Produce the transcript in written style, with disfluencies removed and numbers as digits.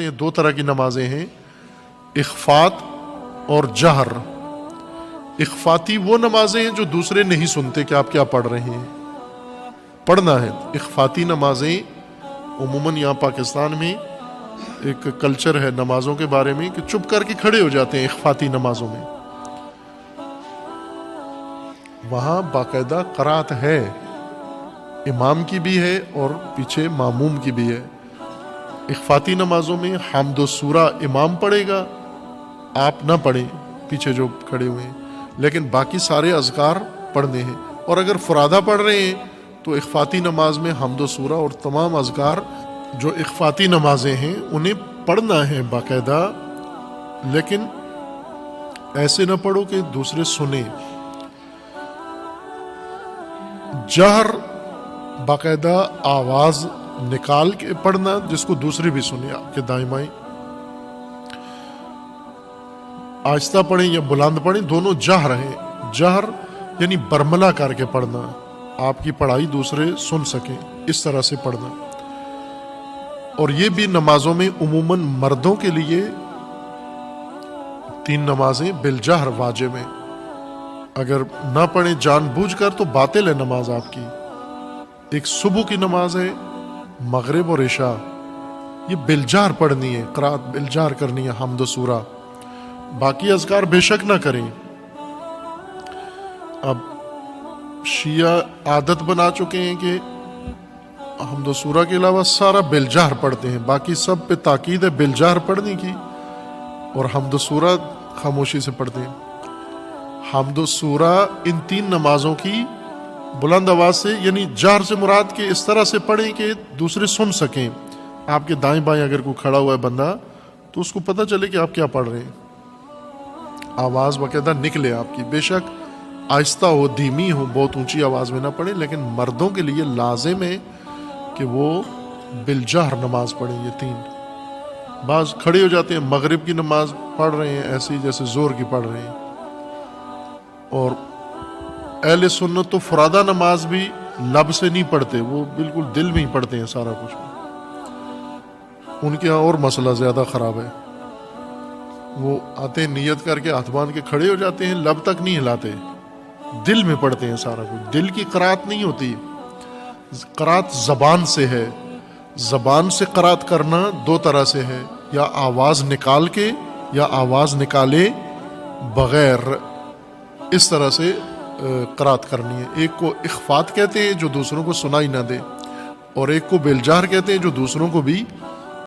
یہ دو طرح کی نمازیں ہیں، اخفات اور جہر۔ اخفاتی وہ نمازیں ہیں جو دوسرے نہیں سنتے کہ آپ کیا پڑھ رہے ہیں، پڑھنا ہے۔ اخفاتی نمازیں عموماً یہاں پاکستان میں ایک کلچر ہے نمازوں کے بارے میں کہ چپ کر کے کھڑے ہو جاتے ہیں اخفاتی نمازوں میں۔ وہاں باقاعدہ قرات ہے، امام کی بھی ہے اور پیچھے ماموم کی بھی ہے۔ اخفاتی نمازوں میں حمد و سورہ امام پڑھے گا، آپ نہ پڑھیں، پیچھے جو کھڑے ہوئے ہیں، لیکن باقی سارے اذکار پڑھنے ہیں۔ اور اگر فرادہ پڑھ رہے ہیں تو اخفاتی نماز میں حمد و سورہ اور تمام اذکار جو اخفاتی نمازیں ہیں انہیں پڑھنا ہے باقاعدہ، لیکن ایسے نہ پڑھو کہ دوسرے سنیں۔ جہر باقاعدہ آواز نکال کے پڑھنا جس کو دوسرے بھی سنیں، آپ کے دائیں بائیں، آہستہ پڑھیں یا بلند پڑھیں، دونوں جہر ہیں۔ جہر یعنی برملا کر کے پڑھنا، آپ کی پڑھائی دوسرے سن سکیں، اس طرح سے پڑھنا۔ اور یہ بھی نمازوں میں عموماً مردوں کے لیے 3 نمازیں بالجہر واجب ہیں، اگر نہ پڑھیں جان بوجھ کر تو باطل ہے نماز آپ کی۔ ایک صبح کی نماز ہے، مغرب اور عشاء، یہ بالجہر پڑھنی ہے، قرات بالجہر کرنی ہے، حمد و سورہ۔ باقی اذکار بے شک نہ کریں۔ اب شیعہ عادت بنا چکے ہیں کہ حمد و سورہ کے علاوہ سارا بالجہر پڑھتے ہیں، باقی سب پہ تاکید ہے بالجہر پڑھنے کی، اور حمد و سورہ خاموشی سے پڑھتے ہیں۔ حمد و سورہ ان 3 نمازوں کی بلند آواز سے، یعنی جہر سے مراد کہ اس طرح سے پڑھیں کہ دوسرے سن سکیں۔ آپ کے دائیں بائیں اگر کوئی کھڑا ہوا ہے بندہ تو اس کو پتہ چلے کہ آپ کیا پڑھ رہے ہیں، آواز باقاعدہ نکلے آپ کی، بے شک آہستہ ہو، دھیمی ہو، بہت اونچی آواز میں نہ پڑھیں، لیکن مردوں کے لیے لازم ہے کہ وہ بالجہر نماز پڑھیں۔ یہ 3 بعض کھڑے ہو جاتے ہیں، مغرب کی نماز پڑھ رہے ہیں ایسی جیسے زور کی پڑھ رہے ہیں، اور اہل سنت تو فرادہ نماز بھی لب سے نہیں پڑھتے، وہ بالکل دل میں ہی پڑھتے ہیں سارا کچھ۔ ان کے ہاں اور مسئلہ زیادہ خراب ہے، وہ آتے ہیں نیت کر کے ہاتھ باندھ کے کھڑے ہو جاتے ہیں، لب تک نہیں ہلاتے، دل میں پڑھتے ہیں سارا کچھ۔ دل کی قرات نہیں ہوتی، قرات زبان سے ہے۔ زبان سے قرات کرنا 2 طرح سے ہے، یا آواز نکال کے یا آواز نکالے بغیر، اس طرح سے قرات کرنی ہے۔ ایک کو اخفات کہتے ہیں جو دوسروں کو سنائی نہ دے، اور ایک کو بالجہر کہتے ہیں جو دوسروں کو بھی